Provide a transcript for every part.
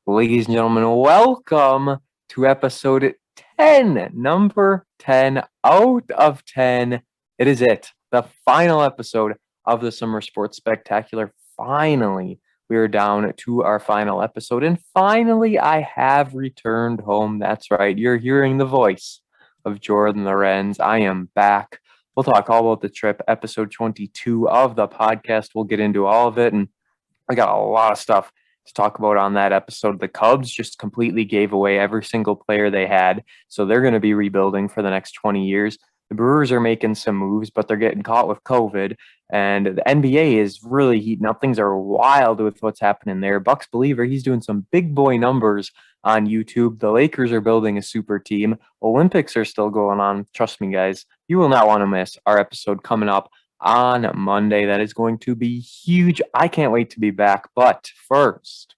Ladies and gentlemen, welcome to episode 10, number 10 out of 10. It is the final episode of the Summer Sports Spectacular. Finally, we are down to our final episode, and finally, I have returned home. That's right, you're hearing the voice of Jordon Lawrenz. I am back. We'll talk all about the trip, episode 22 of the podcast. We'll get into all of it, and I got a lot of stuff to talk about on that episode. The Cubs just completely gave away every single player they had, so they're going to be rebuilding for the next 20 years. The Brewers are making some moves, but they're getting caught with COVID, and the NBA is really heating up. Things are wild with what's happening there. Bucks Believer, he's doing some big boy numbers on YouTube. The Lakers are building a super team. Olympics are still going on. Trust me, guys, you will not want to miss our episode coming up on Monday. That is going to be huge. I can't wait to be back. But first,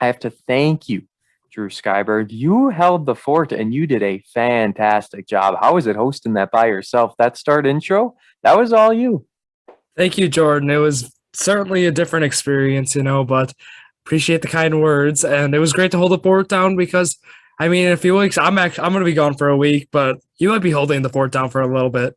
I have to thank you, Drew Skyberg. You held the fort and you did a fantastic job. How was it hosting that by yourself? That start intro, that was all you. Thank you, Jordan. It was certainly a different experience, but appreciate the kind words. And it was great to hold the fort down because, in a few weeks, I'm going to be gone for a week, but you might be holding the fort down for a little bit.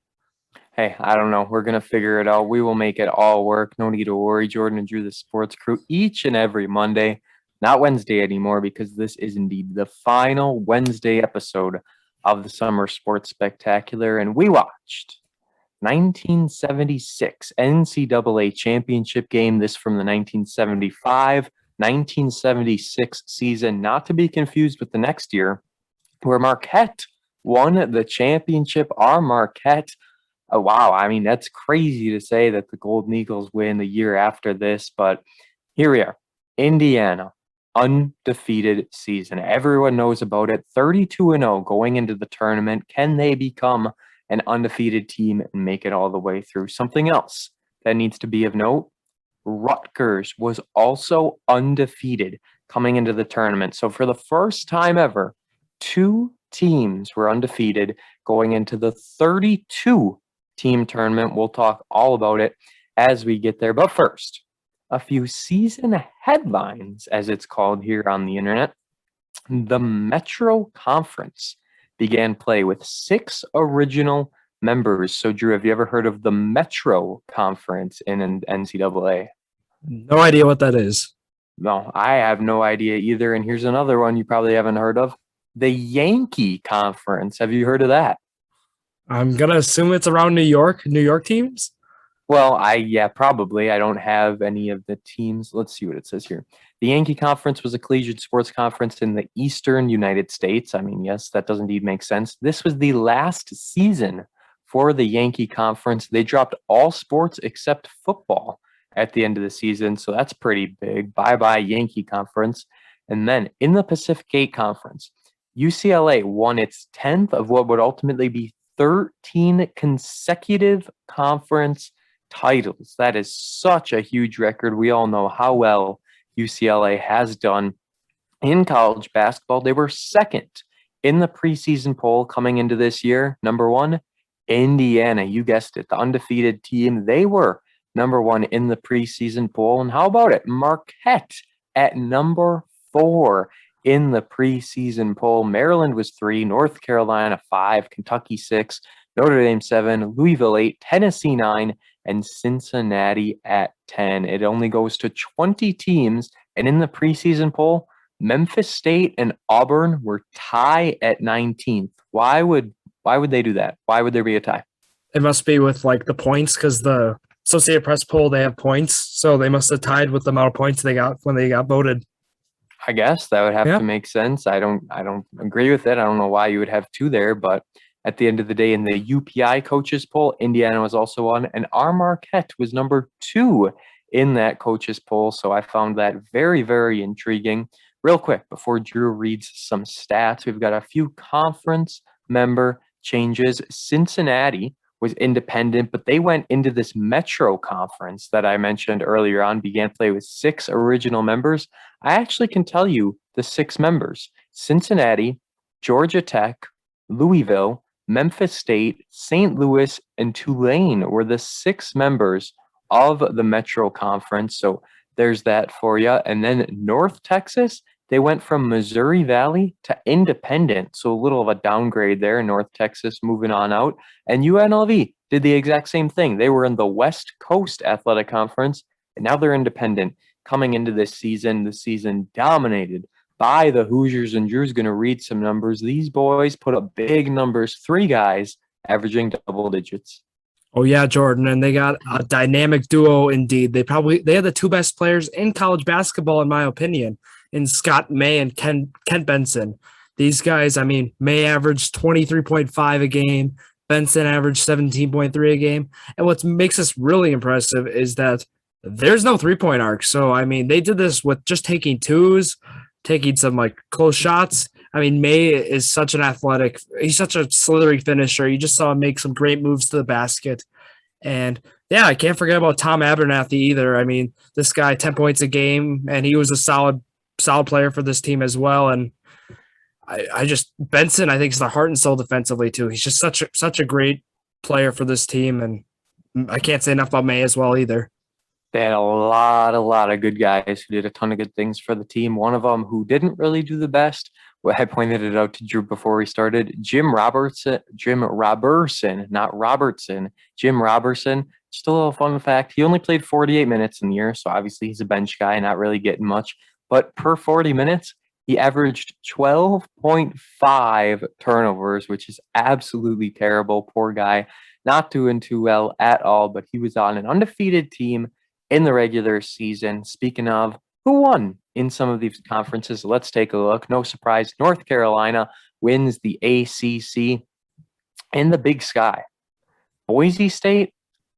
Hey, I don't know. We're going to figure it out. We will make it all work. No need to worry. Jordan and Drew, the sports crew, each and every Monday, not Wednesday anymore, because this is indeed the final Wednesday episode of the Summer Sports Spectacular. And we watched 1976 NCAA championship game. This from the 1975-1976 season, not to be confused with the next year, where Marquette won the championship. Our Marquette. Oh, wow. That's crazy to say that the Golden Eagles win the year after this, but here we are. Indiana, undefeated season. Everyone knows about it. 32-0 going into the tournament. Can they become an undefeated team and make it all the way through? Something else that needs to be of note, Rutgers was also undefeated coming into the tournament. So for the first time ever, two teams were undefeated going into the 32 team tournament. We'll talk all about it as we get there. But first, a few season headlines, as it's called here on the internet. The Metro Conference began play with 6 original members. So, Drew, have you ever heard of the Metro Conference in NCAA? No idea what that is. No, I have no idea either. And here's another one you probably haven't heard of. The Yankee Conference. Have you heard of that? I'm going to assume it's around New York teams? Well, probably. I don't have any of the teams. Let's see what it says here. The Yankee Conference was a collegiate sports conference in the eastern United States. Yes, that does indeed make sense. This was the last season for the Yankee Conference. They dropped all sports except football at the end of the season, so that's pretty big. Bye-bye, Yankee Conference. And then in the Pacific 8 Conference, UCLA won its 10th of what would ultimately be 13 consecutive conference titles. That is such a huge record. We all know how well UCLA has done in college basketball. They were second in the preseason poll coming into this year. Number 1, Indiana. You guessed it, the undefeated team. They were number 1 in the preseason poll. And how about it? Marquette at number 4 in the preseason poll. Maryland was 3, North Carolina 5, Kentucky 6, Notre Dame 7, Louisville 8, Tennessee 9, and Cincinnati at 10. It only goes to 20 teams, and in the preseason poll, Memphis State and Auburn were tied at 19th. Why would they do that? Why would there be a tie? It must be with the points, because the Associated Press poll, they have points, so they must have tied with the amount of points they got when they got voted. I guess that would have to make sense. I don't agree with it. I don't know why you would have 2 there, but at the end of the day, in the UPI coaches poll, Indiana was also on, and our Marquette was number 2 in that coaches poll. So I found that very, very intriguing. Real quick, before Drew reads some stats, we've got a few conference member changes. Cincinnati was independent, but they went into this Metro Conference that I mentioned earlier on, began play with 6 original members. I actually can tell you the 6 members: Cincinnati, Georgia Tech, Louisville, Memphis State, St. Louis, and Tulane were the 6 members of the Metro Conference. So there's that for you. And then North Texas, They went from Missouri Valley to Independent, so a little of a downgrade there in North Texas, moving on out. And UNLV did the exact same thing. They were in the West Coast Athletic Conference, and now they're independent. Coming into this season, the season dominated by the Hoosiers, and Drew's going to read some numbers. These boys put up big numbers, 3 guys averaging double digits. Oh yeah, Jordan, and they got a dynamic duo indeed. They had the 2 best players in college basketball, in my opinion, in Scott May and Kent Benson. These guys, I mean, May averaged 23.5 a game, Benson averaged 17.3 a game, and what makes this really impressive is that there's no 3-point arc. So I mean, they did this with just taking twos, taking some like close shots. I mean, May is such an athletic, he's such a slithery finisher. You just saw him make some great moves to the basket. And yeah, I can't forget about Tom Abernathy either. I mean, this guy, 10 points a game, and he was a solid player for this team as well. And Benson, I think, is the heart and soul defensively too. He's just such a great player for this team. And I can't say enough about May as well either. They had a lot of good guys who did a ton of good things for the team. One of them who didn't really do the best, well, I pointed it out to Drew before we started, Jim Roberson, not Robertson. Jim Roberson, just a little fun fact, he only played 48 minutes in the year, so obviously he's a bench guy, not really getting much. But per 40 minutes, he averaged 12.5 turnovers, which is absolutely terrible. Poor guy, not doing too well at all, but he was on an undefeated team in the regular season. Speaking of, who won in some of these conferences? Let's take a look. No surprise, North Carolina wins the ACC in the Big Sky. Boise State,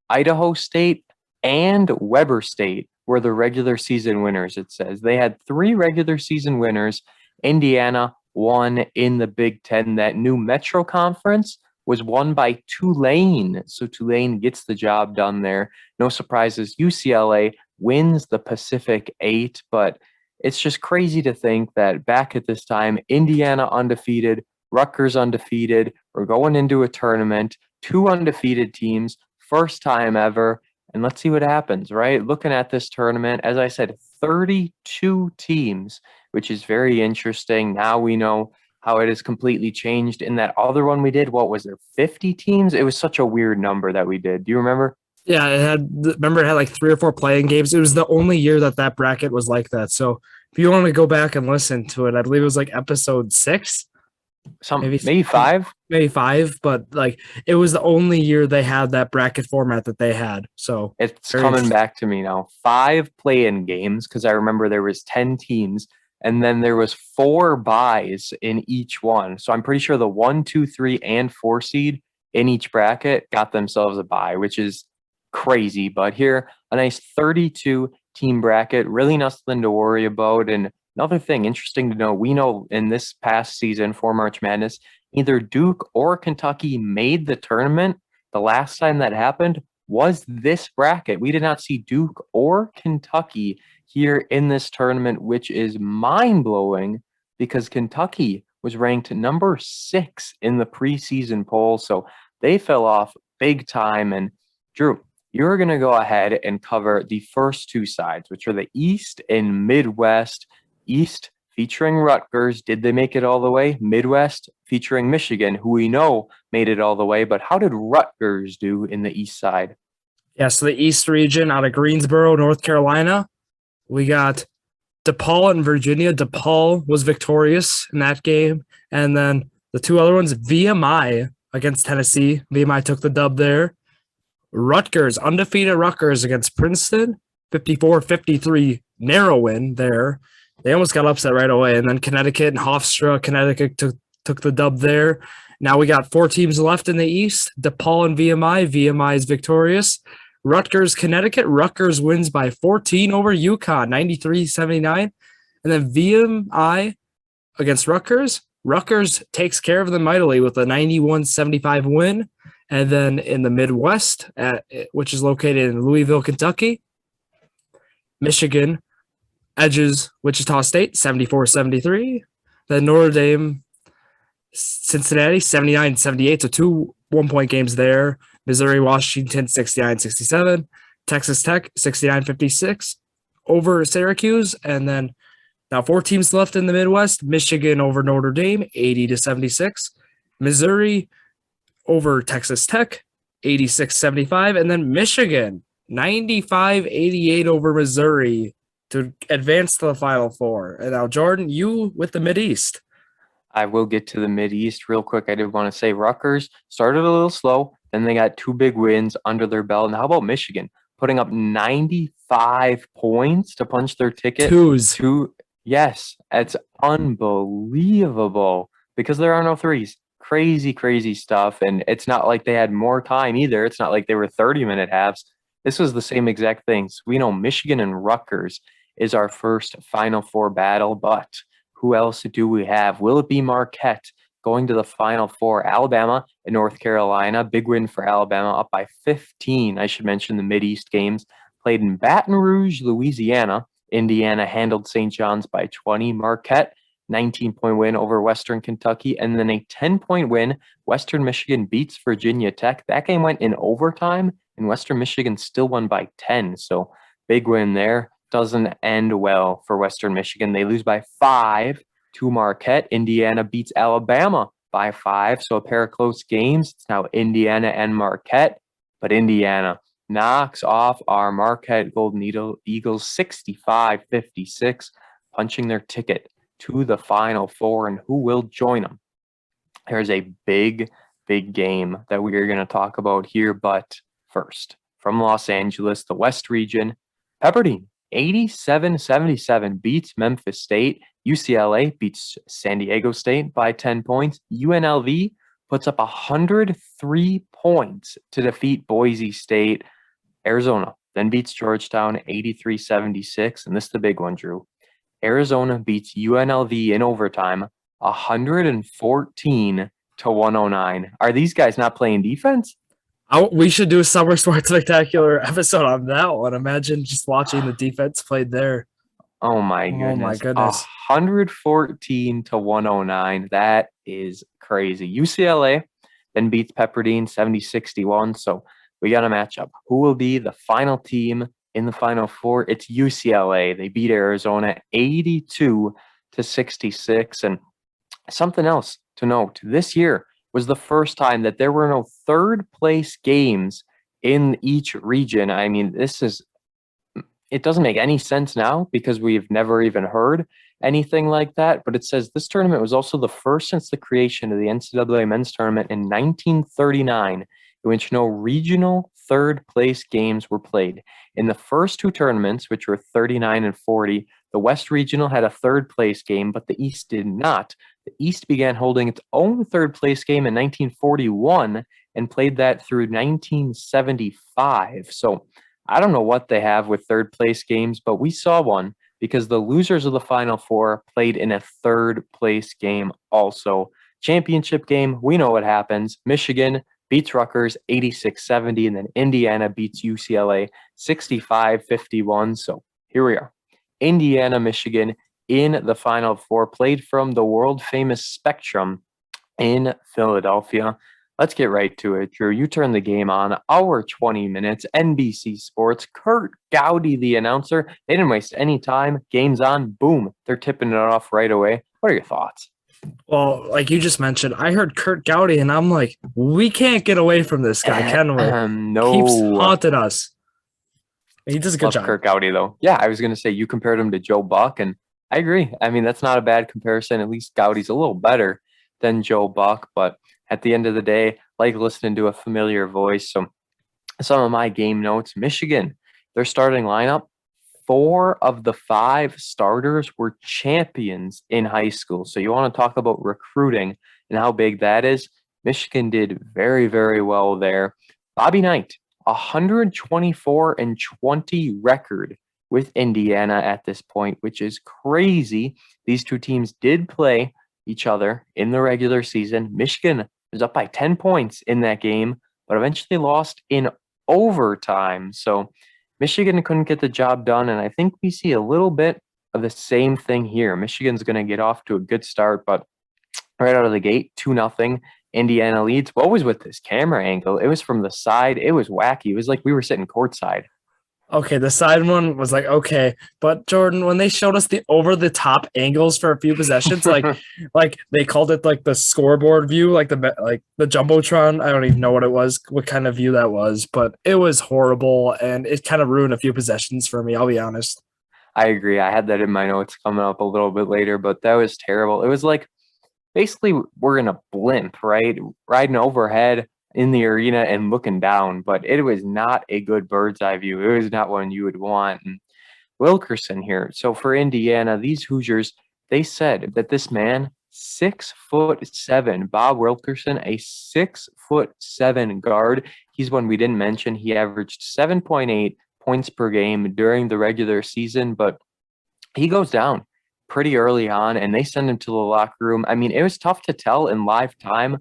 Idaho State, and Weber State were the regular season winners, it says. They had 3 regular season winners. Indiana won in the Big Ten. That new Metro Conference was won by Tulane. So Tulane gets the job done there. No surprises. UCLA wins the Pacific 8, but it's just crazy to think that back at this time, Indiana undefeated, Rutgers undefeated. We're going into a tournament, 2 undefeated teams, first time ever. And let's see what happens, right? Looking at this tournament, as I said, 32 teams, which is very interesting. Now we know how it has completely changed. In that other one we did, what was there, 50 teams? It was such a weird number that we did. Do you remember? Yeah, it had like 3 or 4 playing games. It was the only year that bracket was like that. So if you want to go back and listen to it, I believe it was like episode 6. Maybe 5. Maybe 5, but like it was the only year they had that bracket format that they had. So it's coming back to me now. 5 play-in games, because I remember there was 10 teams, and then there was 4 buys in each one. So I'm pretty sure the 1, 2, 3, and 4 seed in each bracket got themselves a bye, which is crazy. But here, a nice 32 team bracket, really nothing to worry about. And another thing interesting to know, we know in this past season for March Madness, either Duke or Kentucky made the tournament. The last time that happened was this bracket. We did not see Duke or Kentucky here in this tournament, which is mind-blowing because Kentucky was ranked number 6 in the preseason poll. So they fell off big time. And Drew, you're going to go ahead and cover the first 2 sides, which are the East and Midwest. East featuring Rutgers. Did they make it all the way? Midwest featuring Michigan, who we know made it all the way. But how did Rutgers do in the East side? Yeah, so the East region out of Greensboro, North Carolina, we got DePaul and Virginia. DePaul was victorious in that game. And then the 2 other ones, VMI against Tennessee. VMI took the dub there. Rutgers, undefeated Rutgers against Princeton, 54-53, narrow win there. They almost got upset right away. And then Connecticut and Hofstra, Connecticut took the dub there. Now we got 4 teams left in the East, DePaul and VMI. VMI is victorious. Rutgers, Connecticut. Rutgers wins by 14 over UConn, 93-79. And then VMI against Rutgers. Rutgers takes care of them mightily with a 91-75 win. And then in the Midwest, which is located in Louisville, Kentucky, Michigan edges Wichita State 74-73. Then Notre Dame, Cincinnati 79-78. So 2 1-point games there. Missouri, Washington 69-67. Texas Tech 69-56 over Syracuse. And then Now, 4 teams left in the Midwest. Michigan over Notre Dame, 80-76. Missouri over Texas Tech, 86-75. And then Michigan, 95-88 over Missouri to advance to the Final Four. And now, Jordan, you with the Mideast. I will get to the Mideast real quick. I did want to say Rutgers started a little slow, then they got 2 big wins under their belt. And how about Michigan putting up 95 points to punch their ticket? Twos. Yes, it's unbelievable because there are no threes. Crazy, crazy stuff. And it's not like they had more time either. It's not like they were 30-minute halves. This was the same exact thing. So we know Michigan and Rutgers is our first Final Four battle, but who else do we have? Will it be Marquette going to the Final Four? Alabama and North Carolina. Big win for Alabama, up by 15. I should mention the Mideast games played in Baton Rouge, Louisiana. Indiana handled St. John's by 20. Marquette, 19-point win over Western Kentucky. And then a 10-point win. Western Michigan beats Virginia Tech. That game went in overtime, and Western Michigan still won by 10. So big win there. Doesn't end well for Western Michigan. They lose by 5 to Marquette. Indiana beats Alabama by 5. So a pair of close games. It's now Indiana and Marquette. But Indiana knocks off our Marquette Golden Eagles 65-56, punching their ticket to the Final Four. And who will join them? There's a big, big game that we are going to talk about here. But first, from Los Angeles, the West region, Pepperdine 87-77 beats Memphis State. UCLA beats San Diego State by 10 points. UNLV puts up 103 points to defeat Boise State. Arizona then beats Georgetown 83-76. And this is the big one, Drew. Arizona beats UNLV in overtime 114-109. Are these guys not playing defense? We should do a Summer Sports Spectacular episode on that one. Imagine just watching the defense played there. Oh my goodness. Oh my goodness. 114-109. That is crazy. UCLA then beats Pepperdine 70-61. So we got a matchup. Who will be the final team in the Final Four? It's UCLA. They beat Arizona 82-66. And something else to note, this year was the first time that there were no third place games in each region. I mean, it doesn't make any sense now because we've never even heard anything like that. But it says this tournament was also the first since the creation of the NCAA men's tournament in 1939, in which no regional third place games were played. In the first 2 tournaments, which were 39 and 40, the West Regional had a third place game, but the East did not. The East began holding its own third place game in 1941 and played that through 1975. So I don't know what they have with third place games, but we saw one because the losers of the Final Four played in a third place game also. Championship game, we know what happens. Michigan beats Rutgers 86-70, and then Indiana beats UCLA 65-51. So here we are. Indiana, Michigan in the Final Four, played from the world-famous Spectrum in Philadelphia. Let's get right to it, Drew. You turn the game on. Our 20 minutes, NBC Sports. Kurt Gowdy, the announcer. They didn't waste any time. Game's on. Boom. They're tipping it off right away. What are your thoughts? Well, like you just mentioned, I heard Kurt Gowdy, and I'm like, we can't get away from this guy, can we? No. Keeps haunting us. He does a good Love job. Kurt Gowdy, though. Yeah, I was going to say you compared him to Joe Buck, and I agree. I mean, that's not a bad comparison. At least Gowdy's a little better than Joe Buck, but at the end of the day, I like listening to a familiar voice. So some of my game notes, Michigan, their starting lineup, 4 of the 5 starters were champions in high school. So you want to talk about recruiting and how big that is. Michigan did very, very well there. Bobby Knight, 124-20 record with Indiana at this point, which is crazy. These 2 teams did play each other in the regular season. Michigan was up by 10 points in that game, but eventually lost in overtime. So Michigan couldn't get the job done, and I think we see a little bit of the same thing here. Michigan's going to get off to a good start, but right out of the gate, 2-0. Indiana leads. What was with this camera angle? It was from the side. It was wacky. It was like we were sitting courtside. Okay, the side one was like okay, but Jordan, when they showed us the over the top angles for a few possessions, like they called it like the scoreboard view, like the jumbotron. I don't even know what it was, what kind of view that was, but it was horrible and it kind of ruined a few possessions for me. I'll be honest. I agree. I had that in my notes coming up a little bit later, but that was terrible. It was like basically we're in a blimp, right? Riding overhead in the arena and looking down, but it was not a good bird's eye view. It was not one you would want. And Wilkerson here. So for Indiana, these Hoosiers, they said that this man, 6'7", Bob Wilkerson, a 6'7" guard. He's one we didn't mention. He averaged 7.8 points per game during the regular season, but he goes down pretty early on and they send him to the locker room. I mean, it was tough to tell in live time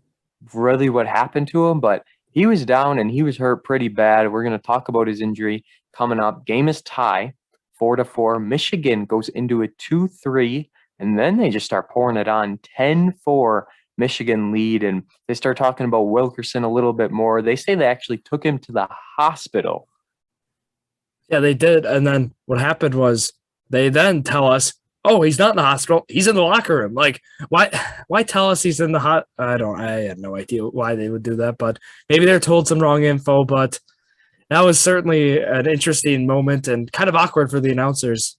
really what happened to him, but he was down and he was hurt pretty bad. We're going to talk about his injury coming up. Game is tie 4-4. Michigan goes into a 2-3, and then they just start pouring it on 10-4 Michigan lead. And they start talking about Wilkerson a little bit more. They say they actually took him to the hospital. Yeah, they did. And then what happened was they then tell us, "Oh, he's not in the hospital. He's in the locker room." Like, why tell us he's in the hot? I had no idea why they would do that, but maybe they're told some wrong info. But that was certainly an interesting moment and kind of awkward for the announcers.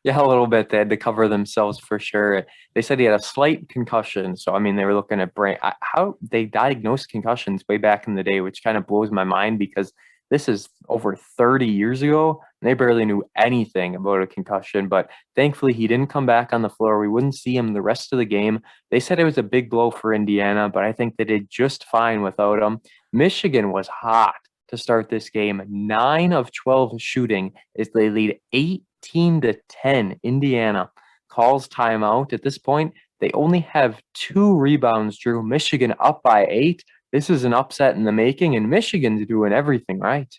Yeah, a little bit. They had to cover themselves for sure. They said he had a slight concussion. So, I mean, they were looking at brain, how they diagnosed concussions way back in the day, which kind of blows my mind because this is over 30 years ago. And they barely knew anything about a concussion. But thankfully, he didn't come back on the floor. We wouldn't see him the rest of the game. They said it was a big blow for Indiana, but I think they did just fine without him. Michigan was hot to start this game. 9 of 12 shooting as they lead 18-10. Indiana calls timeout. At this point, they only have 2 rebounds, Drew. Michigan up by 8. This is an upset in the making, and Michigan's doing everything right.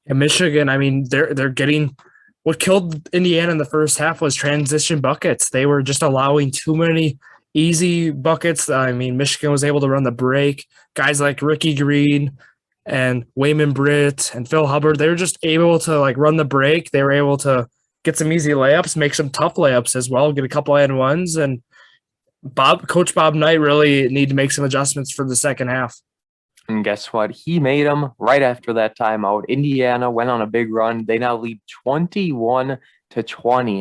And Michigan, I mean, they're getting what killed Indiana in the first half was transition buckets. They were just allowing too many easy buckets. I mean, Michigan was able to run the break. Guys like Ricky Green and Wayman Britt and Phil Hubbard, they were just able to like run the break. They were able to get some easy layups, make some tough layups as well, get a couple and ones. And Coach Bob Knight really need to make some adjustments for the second half. And guess what? He made them right after that timeout. Indiana went on a big run. They now lead 21-20.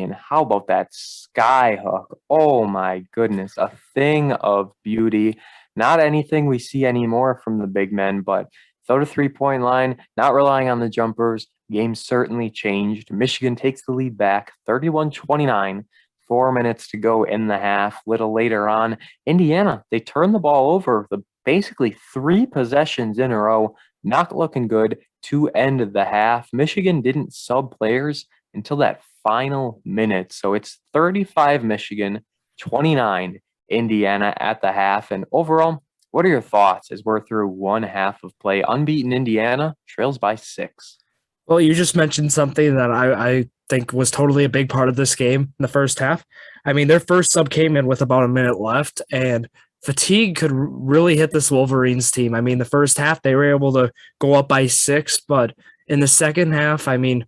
And how about that sky hook? Oh my goodness, a thing of beauty. Not anything we see anymore from the big men, but without a three-point line, not relying on the jumpers, game certainly changed. Michigan takes the lead back, 31-29. 4 minutes to go in the half. Little later on, Indiana, they turn the ball over basically 3 possessions in a row, not looking good to end the half. Michigan didn't sub players until that final minute. So it's 35 Michigan, 29 Indiana at the half. And overall, what are your thoughts as we're through one half of play? Unbeaten Indiana trails by 6. Well, you just mentioned something that I think was totally a big part of this game in the first half. I mean, their first sub came in with about a minute left, and fatigue could really hit this Wolverines team. I mean, the first half, they were able to go up by 6, but in the second half, I mean,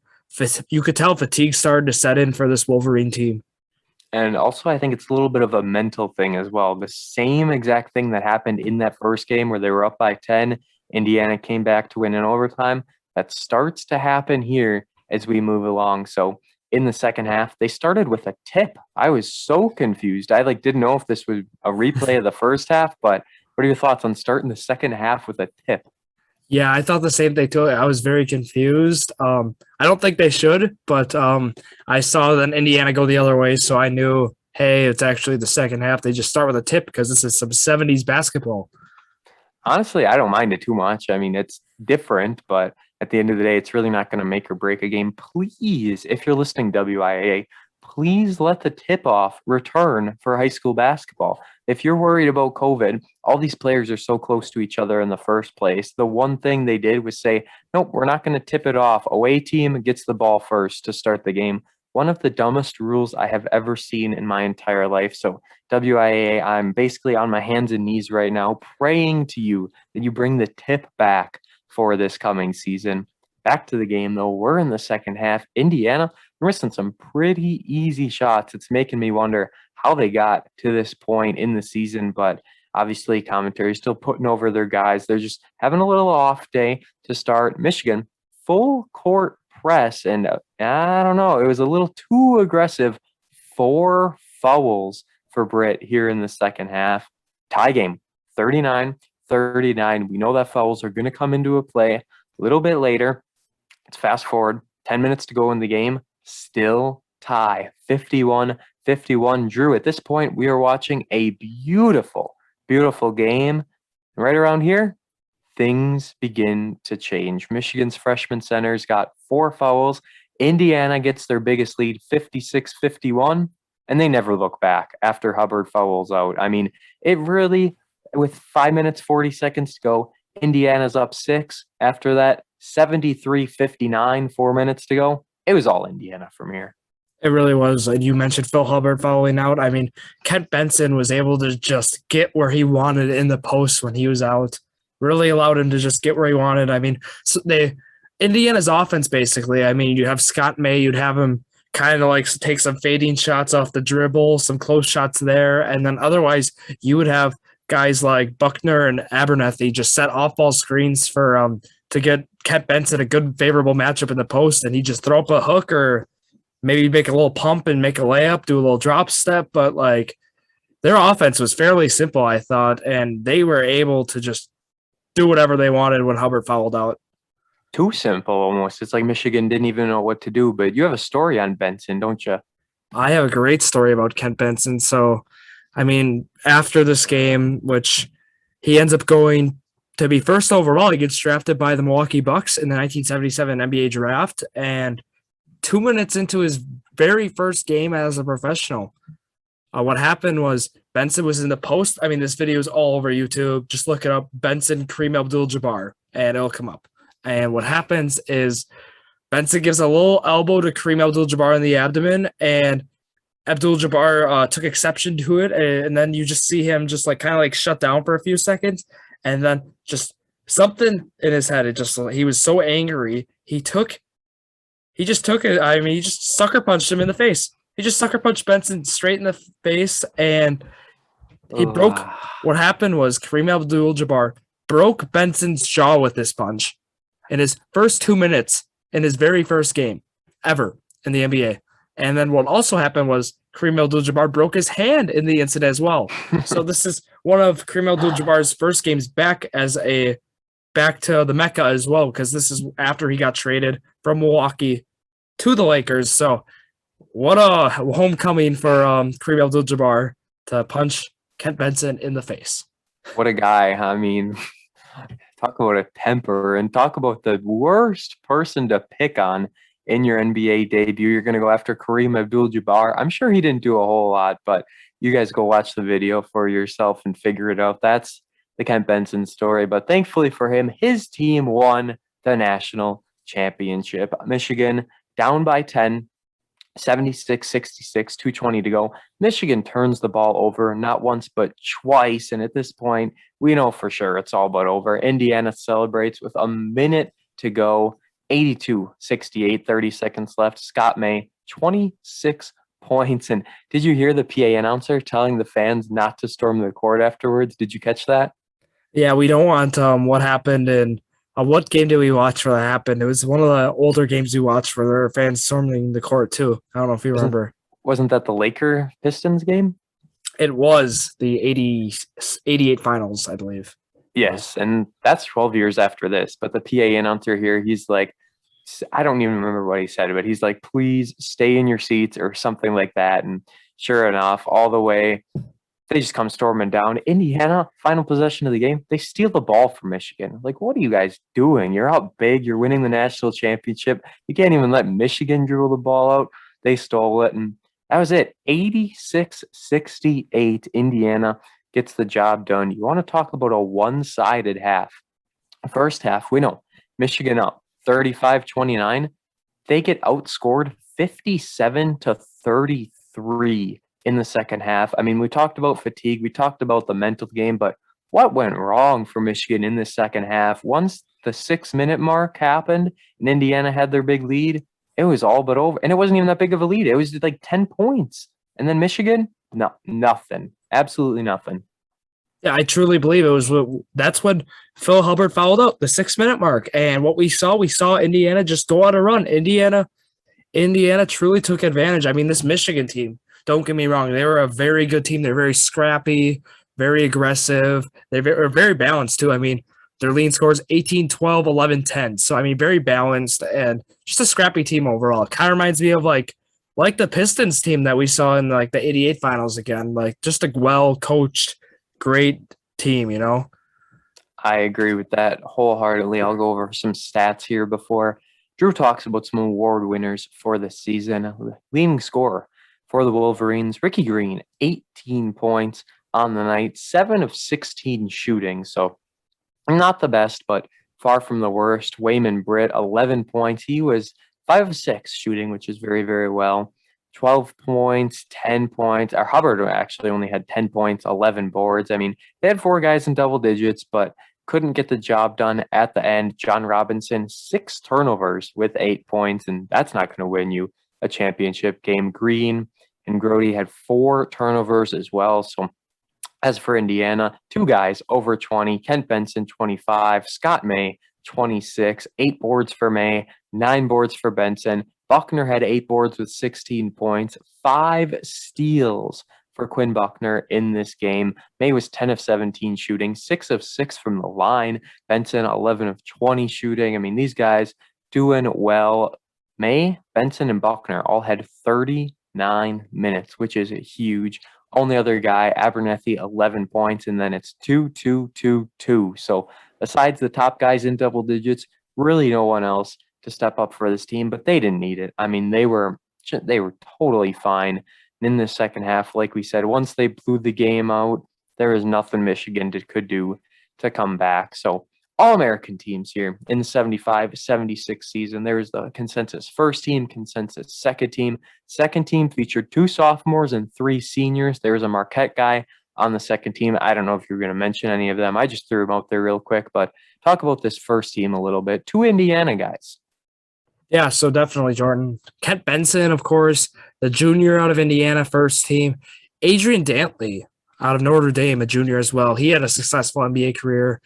you could tell fatigue started to set in for this Wolverine team. And also, I think it's a little bit of a mental thing as well. The same exact thing that happened in that first game where they were up by 10, Indiana came back to win in overtime. That starts to happen here as we move along. So in the second half, they started with a tip. I was so confused. I didn't know if this was a replay of the first half, but what are your thoughts on starting the second half with a tip? Yeah, I thought the same thing too. I was very confused. I don't think they should, but I saw then Indiana go the other way, so I knew, hey, it's actually the second half. They just start with a tip because this is some 70s basketball. Honestly, I don't mind it too much. I mean, it's different, but at the end of the day, it's really not going to make or break a game. Please, if you're listening, WIAA, please let the tip-off return for high school basketball. If you're worried about COVID, all these players are so close to each other in the first place. The one thing they did was say, nope, we're not going to tip it off. Away team gets the ball first to start the game. One of the dumbest rules I have ever seen in my entire life. So WIAA, I'm basically on my hands and knees right now, praying to you that you bring the tip back for this coming season. Back to the game, though. We're in the second half. Indiana, they're missing some pretty easy shots. It's making me wonder how they got to this point in the season, but obviously commentary still putting over their guys. They're just having a little off day to start. Michigan, full court press, and I don't know, it was a little too aggressive. 4 fouls for Britt here in the second half. Tie game, 39-39. We know that fouls are going to come into a play a little bit later. Let's fast forward, 10 minutes to go in the game, still tie, 51-51. Drew, at this point, we are watching a beautiful, beautiful game. Right around here, things begin to change. Michigan's freshman center's got 4 fouls. Indiana gets their biggest lead, 56-51, and they never look back after Hubbard fouls out. I mean, it really, with 5 minutes, 40 seconds to go, Indiana's up 6. After that, 73-59, 4 minutes to go. It was all Indiana from here. It really was. And you mentioned Phil Hubbard fouling out. I mean, Kent Benson was able to just get where he wanted in the post when he was out. Really allowed him to just get where he wanted. I mean, so Indiana's offense, basically, I mean, you have Scott May, you'd have him kind of like take some fading shots off the dribble, some close shots there. And then otherwise, you would have guys like Buckner and Abernathy just set off-ball screens for to get Kent Benson a good, favorable matchup in the post, and he just throw up a hook or maybe make a little pump and make a layup, do a little drop step. But, like, their offense was fairly simple, I thought, and they were able to just do whatever they wanted when Hubbard fouled out. Too simple almost. It's like Michigan didn't even know what to do. But you have a story on Benson, don't you? I have a great story about Kent Benson. So, I mean, after this game, which he ends up going to be first overall, he gets drafted by the Milwaukee Bucks in the 1977 NBA draft. And 2 minutes into his very first game as a professional, what happened was Benson was in the post. I mean, this video is all over YouTube. Just look it up, Benson Kareem Abdul-Jabbar, and it'll come up. And what happens is Benson gives a little elbow to Kareem Abdul-Jabbar in the abdomen, and Abdul-Jabbar took exception to it. And then you just see him just like kind of like shut down for a few seconds, and then just something in his head. It just, he was so angry. He just took it. I mean, he just sucker punched him in the face. He just sucker punched Benson straight in the face, and he broke. What happened was Kareem Abdul-Jabbar broke Benson's jaw with this punch in his first 2 minutes in his very first game ever in the NBA. And then what also happened was Kareem Abdul-Jabbar broke his hand in the incident as well. So this is one of Kareem Abdul-Jabbar's first games back to the Mecca as well, because this is after he got traded from Milwaukee to the Lakers. So what a homecoming for Kareem Abdul-Jabbar to punch Kent Benson in the face. What a guy. I mean, talk about a temper, and talk about the worst person to pick on in your NBA debut. You're going to go after Kareem Abdul-Jabbar. I'm sure he didn't do a whole lot, but you guys go watch the video for yourself and figure it out. That's the Kent Benson story. But thankfully for him, his team won the national championship. Michigan down by 10, 76-66, 2:20 to go. Michigan turns the ball over not once but twice, and at this point, we know for sure it's all but over. Indiana celebrates with a minute to go, 82-68, 30 seconds left. Scott May, 26 points. And did you hear the PA announcer telling the fans not to storm the court afterwards? Did you catch that? Yeah, we don't want what happened in what game did we watch where that happened? It was one of the older games we watched where there were fans storming the court too. I don't know if you remember. Wasn't that the Laker Pistons game? It was the 88 finals, I believe. Yes, and that's 12 years after this. But the PA announcer here, he's like, I don't even remember what he said, but he's like, please stay in your seats or something like that. And sure enough, all the way, they just come storming down. Indiana, final possession of the game, they steal the ball from Michigan. Like, what are you guys doing? You're out big. You're winning the national championship. You can't even let Michigan dribble the ball out. They stole it, and that was it. 86-68, Indiana gets the job done. You want to talk about a one-sided half. First half, we know Michigan up 35-29. They get outscored 57-33 in the second half. I mean, we talked about fatigue. We talked about the mental game, but what went wrong for Michigan in the second half? Once the 6-minute mark happened and Indiana had their big lead, it was all but over. And it wasn't even that big of a lead. It was like 10 points. And then Michigan, no, nothing. Absolutely nothing. Yeah, I truly believe it was. That's when Phil Hubbard fouled out the 6-minute mark, and what we saw Indiana just go on a run. Indiana truly took advantage. I mean, this Michigan team, don't get me wrong, they were a very good team. They're very scrappy, very aggressive. They're very balanced too. I mean, their leading scores 18, 12, 11, 10. So, I mean, very balanced and just a scrappy team overall. It kind of reminds me of like the Pistons team that we saw in like the 88 finals again, like just a well-coached, great team, you know? I agree with that wholeheartedly. I'll go over some stats here before Drew talks about some award winners for the season. Leading scorer for the Wolverines, Ricky Green, 18 points on the night, 7 of 16 shooting. So not the best, but far from the worst. Wayman Britt, 11 points. He was 5 of 6 shooting, which is very, very well. 12 points, 10 points. Our Hubbard actually only had 10 points, 11 boards. I mean, they had 4 guys in double digits, but couldn't get the job done at the end. John Robinson, 6 turnovers with 8 points, and that's not going to win you a championship game. Green and Grody had 4 turnovers as well. So as for Indiana, 2 guys over 20, Kent Benson, 25, Scott May, 26, 8 boards for May, 9 boards for Benson. Buckner had 8 boards with 16 points, 5 steals for Quinn Buckner in this game. May was 10 of 17 shooting, 6 of 6 from the line. Benson, 11 of 20 shooting. I mean, these guys doing well. May, Benson, and Buckner all had 39 minutes, which is huge. Only other guy, Abernethy, 11 points, and then it's 2, 2, 2, 2. So besides the top guys in double digits, really no one else to step up for this team, but they didn't need it. I mean, they were totally fine. And in the second half, like we said, once they blew the game out, there was nothing Michigan could do to come back. So All-American teams here in the 75-76 season. There was the consensus first team, consensus second team. Second team featured 2 sophomores and 3 seniors. There was a Marquette guy on the second team. I don't know if you're going to mention any of them. I just threw them out there real quick, but talk about this first team a little bit. 2 Indiana guys. Yeah, so definitely, Jordan. Kent Benson, of course, the junior out of Indiana, first team. Adrian Dantley out of Notre Dame, a junior as well. He had a successful NBA career.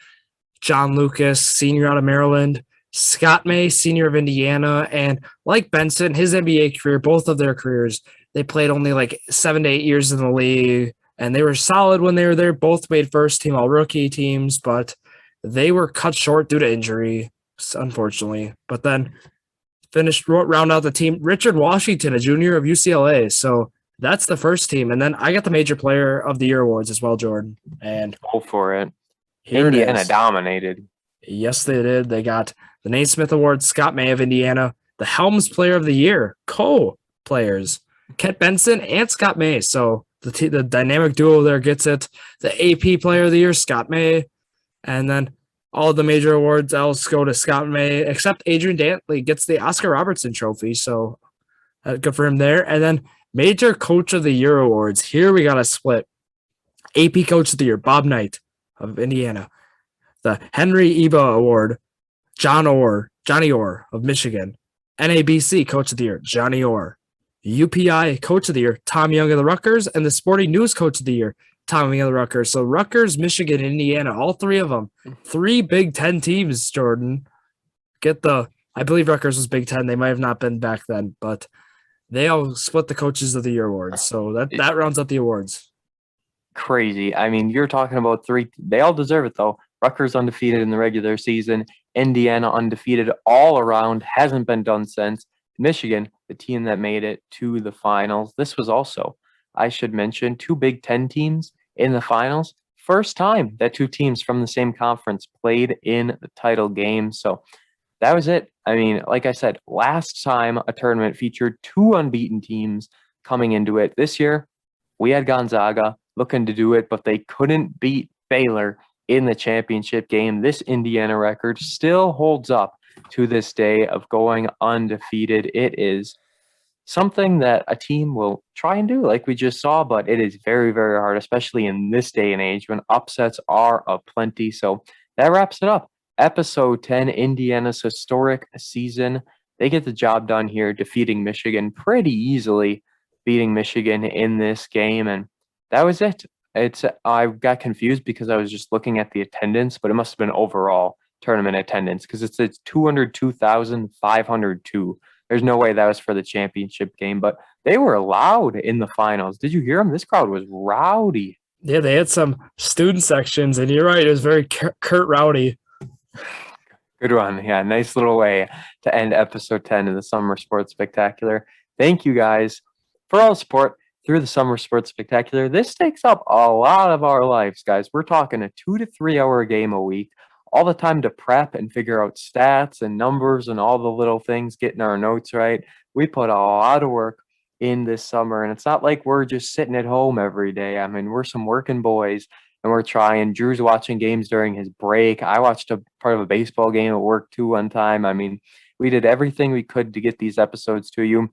John Lucas, senior out of Maryland. Scott May, senior of Indiana. And like Benson, his NBA career, both of their careers, they played only like 7 to 8 years in the league. And they were solid when they were there. Both made first team all-rookie teams, but they were cut short due to injury, unfortunately. But then round out the team, Richard Washington, a junior of UCLA. So that's the first team. And then I got the Major Player of the Year awards as well, Jordan. And go for it. Here Indiana dominated. Yes, they did. They got the Naismith Award, Scott May of Indiana, the Helms Player of the Year, co-players, Kent Benson and Scott May. So the dynamic duo there gets it. The AP Player of the Year, Scott May. And then all the major awards else go to Scott May, except Adrian Dantley gets the Oscar Robertson Trophy. So good for him there. And then Major Coach of the Year awards. Here we got a split. AP Coach of the Year, Bob Knight of Indiana. The Henry Eba Award, Johnny Orr of Michigan. NABC Coach of the Year, Johnny Orr. UPI Coach of the Year, Tom Young of the Rutgers. And the Sporting News Coach of the Year, Tom Young of the Rutgers. So Rutgers, Michigan, Indiana, all 3 of them. 3 Big Ten teams, Jordan. I believe Rutgers was Big Ten. They might have not been back then, but they all split the Coaches of the Year awards. So that rounds out the awards. Crazy. I mean, you're talking about 3. They all deserve it, though. Rutgers undefeated in the regular season. Indiana undefeated all around. Hasn't been done since. Michigan, the team that made it to the finals. This was also, I should mention, 2 Big Ten teams in the finals. First time that 2 teams from the same conference played in the title game. So that was it. I mean, like I said, last time a tournament featured 2 unbeaten teams coming into it. This year, we had Gonzaga looking to do it, but they couldn't beat Baylor in the championship game. This Indiana record still holds up to this day of going undefeated. It is something that a team will try and do, like we just saw, but it is very, very hard, especially in this day and age when upsets are aplenty. So that wraps it up. Episode 10, Indiana's historic season. They get the job done here, defeating Michigan pretty easily, beating Michigan in this game. And that was it. I got confused because I was just looking at the attendance, but it must have been overall tournament attendance because it's 202,502. There's no way that was for the championship game, but they were loud in the finals. Did you hear them? This crowd was rowdy. Yeah, they had some student sections, and you're right, it was very Kurt Rowdy. Good one. Yeah, nice little way to end episode 10 of the Summer Sports Spectacular. Thank you guys for all the support through the Summer Sports Spectacular. This takes up a lot of our lives, guys. We're talking a 2 to 3 hour game a week, all the time to prep and figure out stats and numbers and all the little things, getting our notes right. We put a lot of work in this summer, and it's not like we're just sitting at home every day. I mean, we're some working boys, and we're trying. Drew's watching games during his break. I watched a part of a baseball game at work too one time. I mean, we did everything we could to get these episodes to you.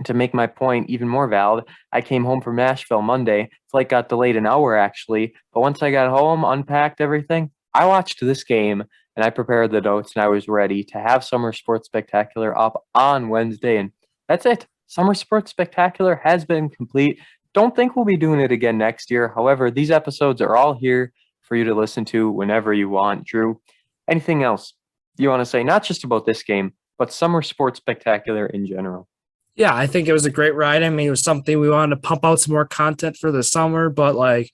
To make my point even more valid, I came home from Nashville Monday. Flight got delayed an hour, actually. But once I got home, unpacked everything, I watched this game, and I prepared the notes, and I was ready to have Summer Sports Spectacular up on Wednesday. And that's it. Summer Sports Spectacular has been complete. Don't think we'll be doing it again next year. However, these episodes are all here for you to listen to whenever you want. Drew, anything else you want to say, not just about this game, but Summer Sports Spectacular in general? Yeah, I think it was a great ride. I mean, it was something we wanted to pump out some more content for the summer, but like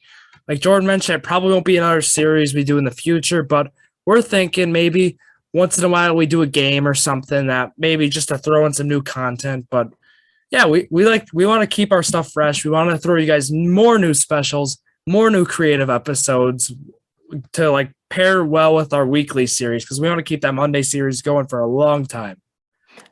Jordan mentioned, it probably won't be another series we do in the future, but we're thinking maybe once in a while we do a game or something that maybe just to throw in some new content. But yeah, we want to keep our stuff fresh. We want to throw you guys more new specials, more new creative episodes to like pair well with our weekly series because we want to keep that Monday series going for a long time.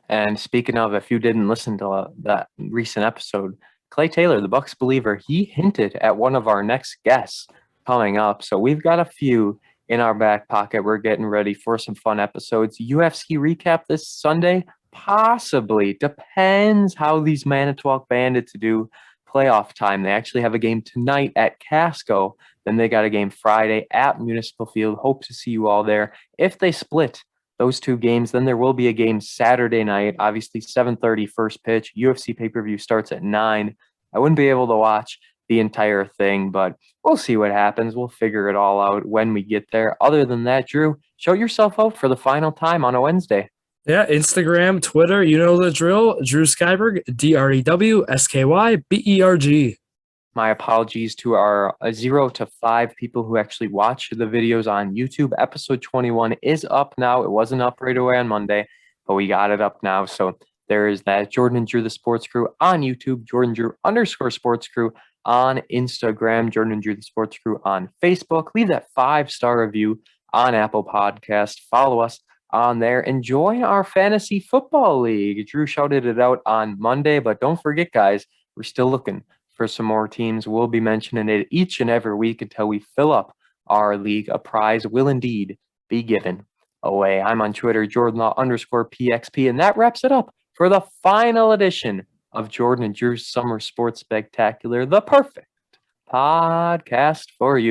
And speaking of, if you didn't listen to that recent episode, Clay Taylor, the Bucks believer, he hinted at one of our next guests coming up. So we've got a few in our back pocket. We're getting ready for some fun episodes. UFC recap this Sunday? Possibly. Depends how these Manitowoc Bandits do playoff time. They actually have a game tonight at Casco. Then they got a game Friday at Municipal Field. Hope to see you all there. If they split those two games, then there will be a game Saturday night, obviously 7:30 first pitch. UFC pay-per-view starts at 9. I wouldn't be able to watch the entire thing, but we'll see what happens. We'll figure it all out when we get there. Other than that, Drew, show yourself out for the final time on a Wednesday. Yeah, Instagram, Twitter, you know the drill. Drew Skyberg, DREWSKYBERG. My apologies to our 0 to 5 people who actually watch the videos on YouTube. Episode 21 is up now. It wasn't up right away on Monday, but we got it up now. So there is that. Jordan and Drew, the Sports Crew on YouTube. Jordan Drew _ Sports Crew on Instagram. Jordan and Drew, the Sports Crew on Facebook. Leave that 5-star review on Apple Podcast. Follow us on there and join our fantasy football league. Drew shouted it out on Monday, but don't forget, guys, we're still looking for some more teams. We'll be mentioning it each and every week until we fill up our league. A prize will indeed be given away. I'm on Twitter, Jordan _ PXP, and that wraps it up for the final edition of Jordan and Drew's Summer Sports Spectacular, the perfect podcast for you.